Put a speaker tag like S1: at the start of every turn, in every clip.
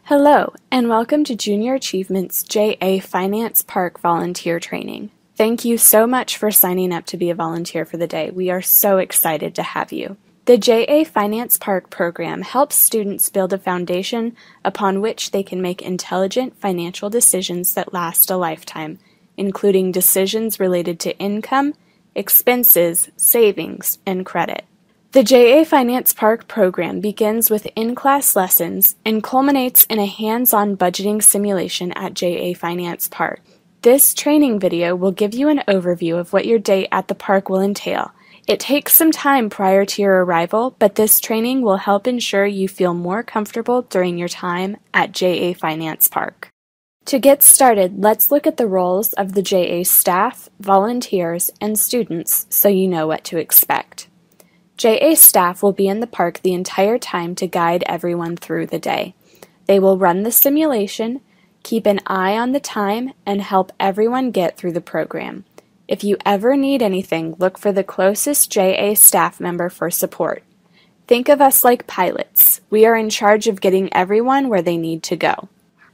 S1: Hello, and welcome to Junior Achievement's JA Finance Park Volunteer Training. Thank you so much for signing up to be a volunteer for the day. We are so excited to have you. The JA Finance Park program helps students build a foundation upon which they can make intelligent financial decisions that last a lifetime, including decisions related to income, expenses, savings, and credit. The JA Finance Park program begins with in-class lessons and culminates in a hands-on budgeting simulation at JA Finance Park. This training video will give you an overview of what your day at the park will entail. It takes some time prior to your arrival, but this training will help ensure you feel more comfortable during your time at JA Finance Park. To get started, let's look at the roles of the JA staff, volunteers, and students so you know what to expect. JA staff will be in the park the entire time to guide everyone through the day. They will run the simulation, keep an eye on the time, and help everyone get through the program. If you ever need anything, look for the closest JA staff member for support. Think of us like pilots. We are in charge of getting everyone where they need to go.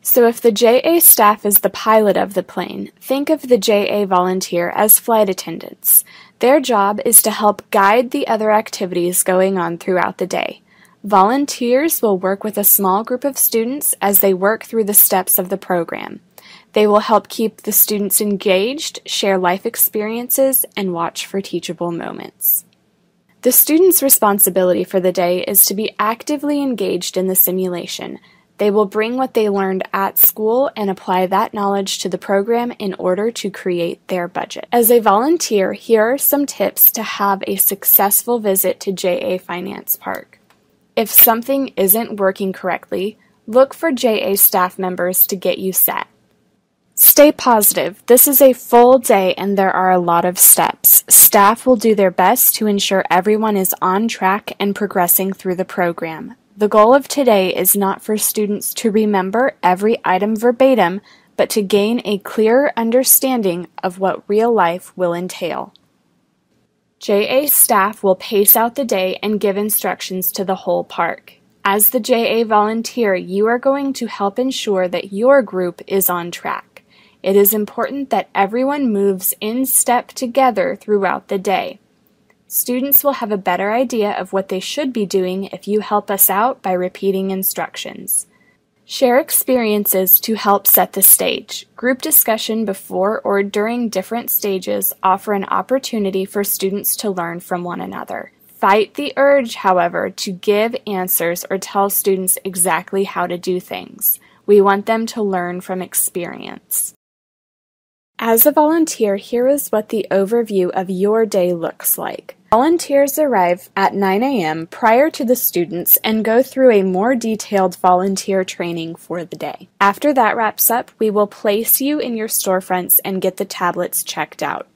S1: So if the JA staff is the pilot of the plane, think of the JA volunteer as flight attendants. Their job is to help guide the other activities going on throughout the day. Volunteers will work with a small group of students as they work through the steps of the program. They will help keep the students engaged, share life experiences, and watch for teachable moments. The student's responsibility for the day is to be actively engaged in the simulation. They will bring what they learned at school and apply that knowledge to the program in order to create their budget. As a volunteer, here are some tips to have a successful visit to JA Finance Park. If something isn't working correctly, look for JA staff members to get you set. Stay positive. This is a full day and there are a lot of steps. Staff will do their best to ensure everyone is on track and progressing through the program. The goal of today is not for students to remember every item verbatim, but to gain a clearer understanding of what real life will entail. JA staff will pace out the day and give instructions to the whole park. As the JA volunteer, you are going to help ensure that your group is on track. It is important that everyone moves in step together throughout the day. Students will have a better idea of what they should be doing if you help us out by repeating instructions. Share experiences to help set the stage. Group discussion before or during different stages offer an opportunity for students to learn from one another. Fight the urge, however, to give answers or tell students exactly how to do things. We want them to learn from experience. As a volunteer, here is what the overview of your day looks like. Volunteers arrive at 9 a.m. prior to the students and go through a more detailed volunteer training for the day. After that wraps up, we will place you in your storefronts and get the tablets checked out.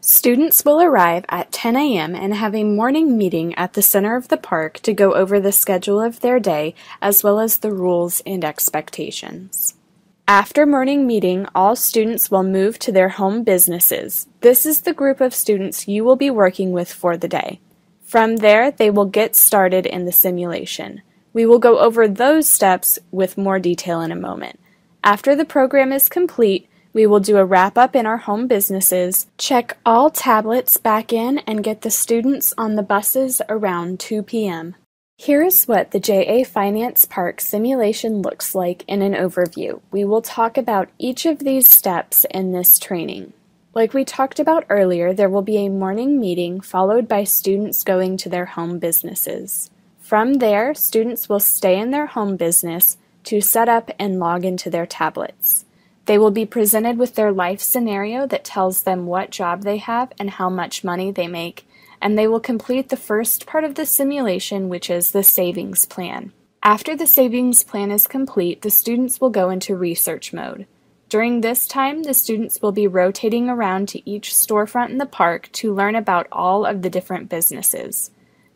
S1: Students will arrive at 10 a.m. and have a morning meeting at the center of the park to go over the schedule of their day as well as the rules and expectations. After morning meeting, all students will move to their home businesses. This is the group of students you will be working with for the day. From there, they will get started in the simulation. We will go over those steps with more detail in a moment. After the program is complete, we will do a wrap-up in our home businesses, check all tablets back in, and get the students on the buses around 2 p.m. Here is what the JA Finance Park simulation looks like in an overview. We will talk about each of these steps in this training. Like we talked about earlier, there will be a morning meeting followed by students going to their home businesses. From there, students will stay in their home business to set up and log into their tablets. They will be presented with their life scenario that tells them what job they have and how much money they make, and they will complete the first part of the simulation, which is the savings plan. After the savings plan is complete, the students will go into research mode. During this time, the students will be rotating around to each storefront in the park to learn about all of the different businesses.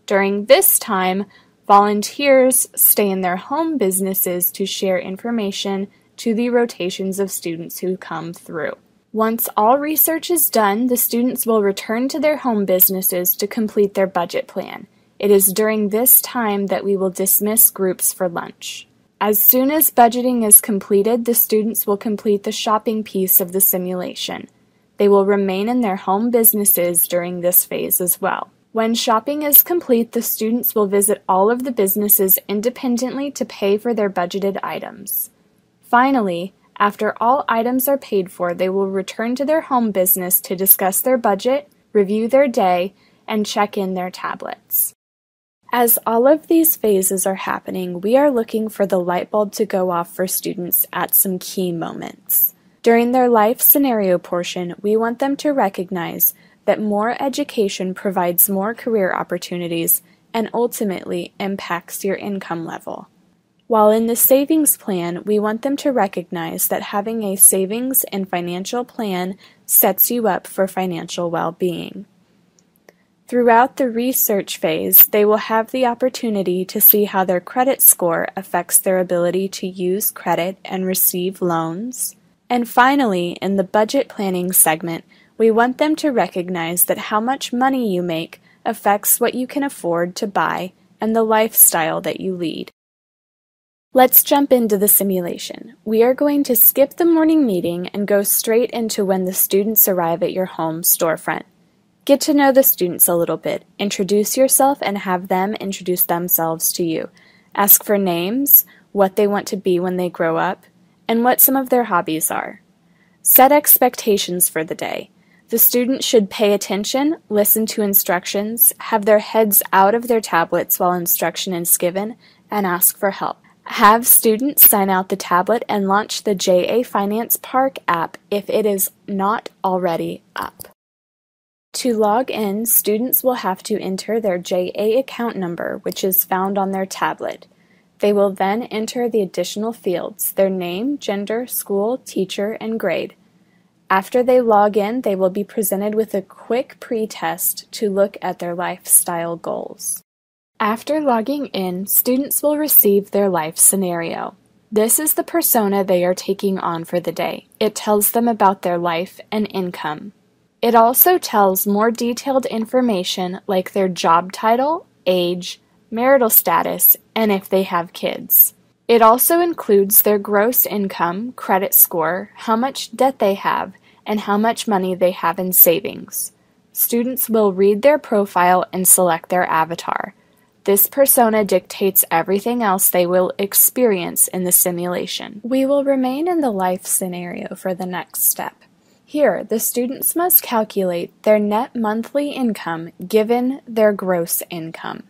S1: During this time, volunteers stay in their home businesses to share information to the rotations of students who come through. Once all research is done, the students will return to their home businesses to complete their budget plan. It is during this time that we will dismiss groups for lunch. As soon as budgeting is completed, the students will complete the shopping piece of the simulation. They will remain in their home businesses during this phase as well. When shopping is complete, the students will visit all of the businesses independently to pay for their budgeted items. Finally, after all items are paid for, they will return to their home business to discuss their budget, review their day, and check in their tablets. As all of these phases are happening, we are looking for the light bulb to go off for students at some key moments. During their life scenario portion, we want them to recognize that more education provides more career opportunities and ultimately impacts your income level. While in the savings plan, we want them to recognize that having a savings and financial plan sets you up for financial well-being. Throughout the research phase, they will have the opportunity to see how their credit score affects their ability to use credit and receive loans. And finally, in the budget planning segment, we want them to recognize that how much money you make affects what you can afford to buy and the lifestyle that you lead. Let's jump into the simulation. We are going to skip the morning meeting and go straight into when the students arrive at your home storefront. Get to know the students a little bit. Introduce yourself and have them introduce themselves to you. Ask for names, what they want to be when they grow up, and what some of their hobbies are. Set expectations for the day. The student should pay attention, listen to instructions, have their heads out of their tablets while instruction is given, and ask for help. Have students sign out the tablet and launch the JA Finance Park app if it is not already up. To log in, students will have to enter their JA account number, which is found on their tablet. They will then enter the additional fields, their name, gender, school, teacher, and grade. After they log in, they will be presented with a quick pre-test to look at their lifestyle goals. After logging in, students will receive their life scenario. This is the persona they are taking on for the day. It tells them about their life and income. It also tells more detailed information like their job title, age, marital status, and if they have kids. It also includes their gross income, credit score, how much debt they have, and how much money they have in savings. Students will read their profile and select their avatar. This persona dictates everything else they will experience in the simulation. We will remain in the life scenario for the next step. Here, the students must calculate their net monthly income given their gross income.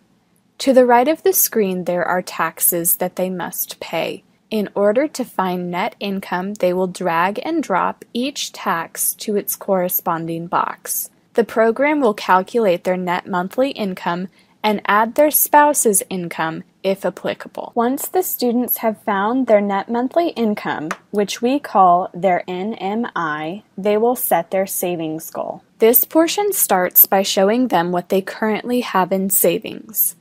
S1: To the right of the screen, there are taxes that they must pay. In order to find net income, they will drag and drop each tax to its corresponding box. The program will calculate their net monthly income and add their spouse's income if applicable. Once the students have found their net monthly income, which we call their NMI, they will set their savings goal. This portion starts by showing them what they currently have in savings.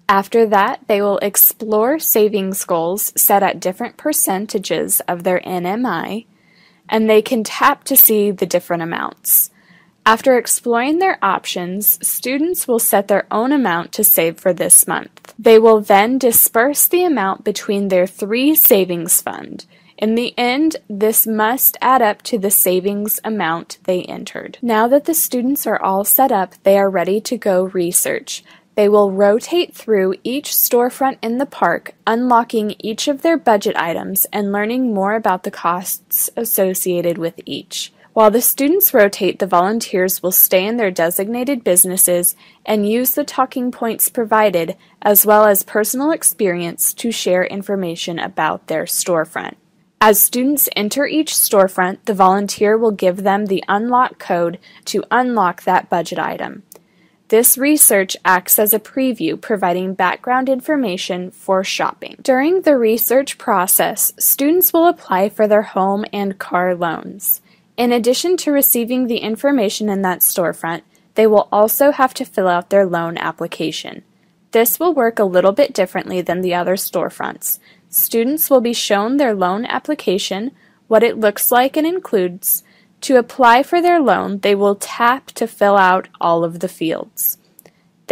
S1: After that, they will explore savings goals set at different percentages of their NMI, and they can tap to see the different amounts. After exploring their options, students will set their own amount to save for this month. They will then disperse the amount between their 3 savings funds. In the end, this must add up to the savings amount they entered. Now that the students are all set up, they are ready to go research. They will rotate through each storefront in the park, unlocking each of their budget items and learning more about the costs associated with each. While the students rotate, the volunteers will stay in their designated businesses and use the talking points provided, as well as personal experience, to share information about their storefront. As students enter each storefront, the volunteer will give them the unlock code to unlock that budget item. This research acts as a preview, providing background information for shopping. During the research process, students will apply for their home and car loans. In addition to receiving the information in that storefront, they will also have to fill out their loan application. This will work a little bit differently than the other storefronts. Students will be shown their loan application, what it looks like and includes. To apply for their loan, they will tap to fill out all of the fields.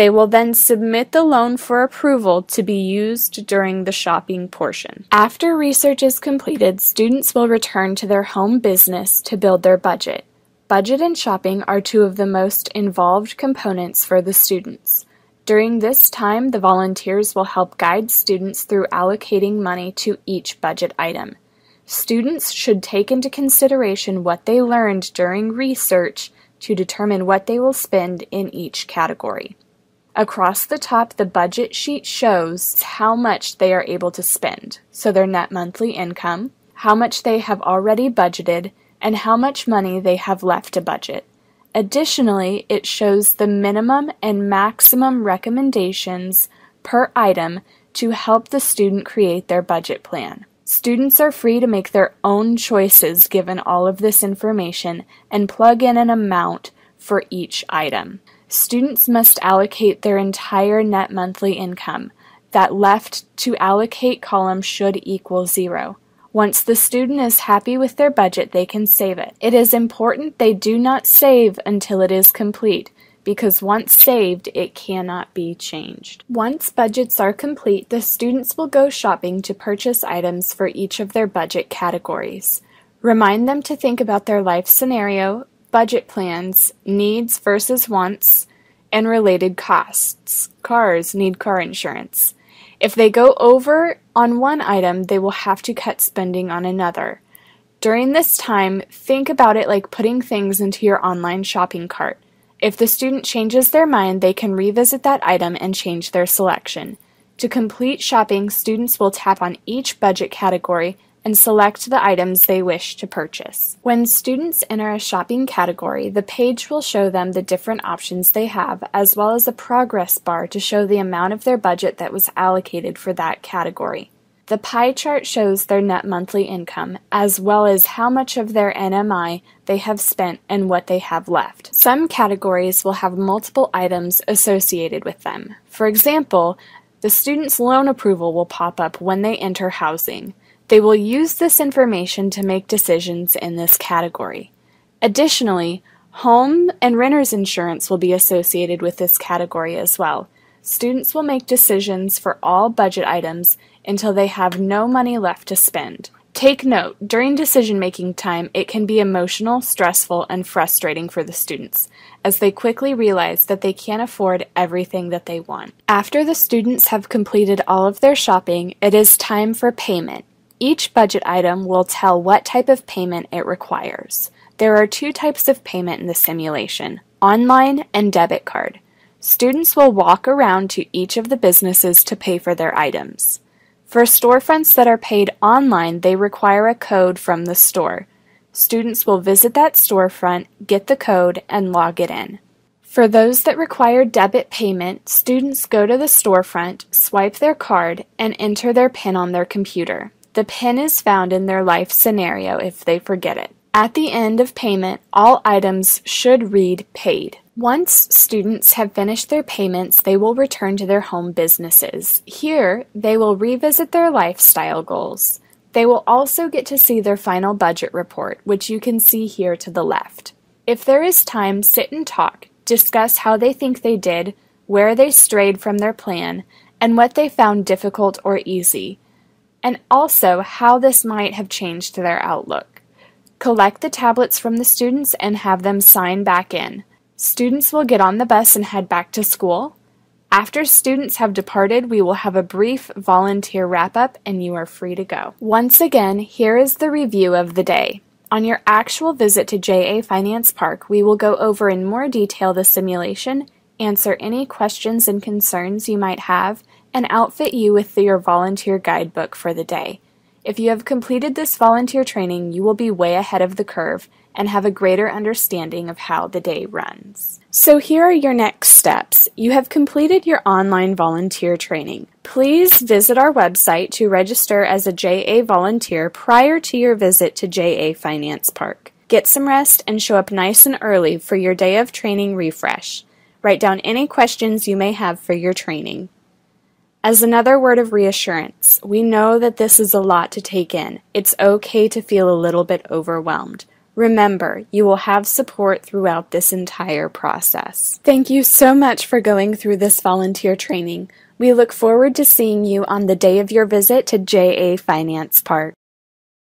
S1: They will then submit the loan for approval to be used during the shopping portion. After research is completed, students will return to their home business to build their budget. Budget and shopping are two of the most involved components for the students. During this time, the volunteers will help guide students through allocating money to each budget item. Students should take into consideration what they learned during research to determine what they will spend in each category. Across the top, the budget sheet shows how much they are able to spend, so their net monthly income, how much they have already budgeted, and how much money they have left to budget. Additionally, it shows the minimum and maximum recommendations per item to help the student create their budget plan. Students are free to make their own choices given all of this information and plug in an amount for each item. Students must allocate their entire net monthly income. That left to allocate column should equal 0. Once the student is happy with their budget, they can save it. It is important they do not save until it is complete, because once saved, it cannot be changed. Once budgets are complete, the students will go shopping to purchase items for each of their budget categories. Remind them to think about their life scenario, budget plans, needs versus wants, and related costs. Cars need car insurance. If they go over on one item, they will have to cut spending on another. During this time, think about it like putting things into your online shopping cart. If the student changes their mind, they can revisit that item and change their selection. To complete shopping, students will tap on each budget category and select the items they wish to purchase. When students enter a shopping category, the page will show them the different options they have, as well as a progress bar to show the amount of their budget that was allocated for that category. The pie chart shows their net monthly income, as well as how much of their NMI they have spent and what they have left. Some categories will have multiple items associated with them. For example, the student's loan approval will pop up when they enter housing. They will use this information to make decisions in this category. Additionally, home and renter's insurance will be associated with this category as well. Students will make decisions for all budget items until they have no money left to spend. Take note, during decision-making time, it can be emotional, stressful, and frustrating for the students, as they quickly realize that they can't afford everything that they want. After the students have completed all of their shopping, it is time for payment. Each budget item will tell what type of payment it requires. There are 2 types of payment in the simulation, online and debit card. Students will walk around to each of the businesses to pay for their items. For storefronts that are paid online, they require a code from the store. Students will visit that storefront, get the code, and log it in. For those that require debit payment, students go to the storefront, swipe their card, and enter their PIN on their computer. The PIN is found in their life scenario if they forget it. At the end of payment, all items should read paid. Once students have finished their payments, they will return to their home businesses. Here, they will revisit their lifestyle goals. They will also get to see their final budget report, which you can see here to the left. If there is time, sit and talk, discuss how they think they did, where they strayed from their plan, and what they found difficult or easy, and also how this might have changed their outlook. Collect the tablets from the students and have them sign back in. Students will get on the bus and head back to school. After students have departed, we will have a brief volunteer wrap-up and you are free to go. Once again, here is the review of the day. On your actual visit to JA Finance Park, we will go over in more detail the simulation, answer any questions and concerns you might have, and outfit you with your volunteer guidebook for the day. If you have completed this volunteer training, you will be way ahead of the curve and have a greater understanding of how the day runs. So here are your next steps. You have completed your online volunteer training. Please visit our website to register as a JA volunteer prior to your visit to JA Finance Park. Get some rest and show up nice and early for your day of training refresh. Write down any questions you may have for your training. As another word of reassurance, we know that this is a lot to take in. It's okay to feel a little bit overwhelmed. Remember, you will have support throughout this entire process. Thank you so much for going through this volunteer training. We look forward to seeing you on the day of your visit to JA Finance Park.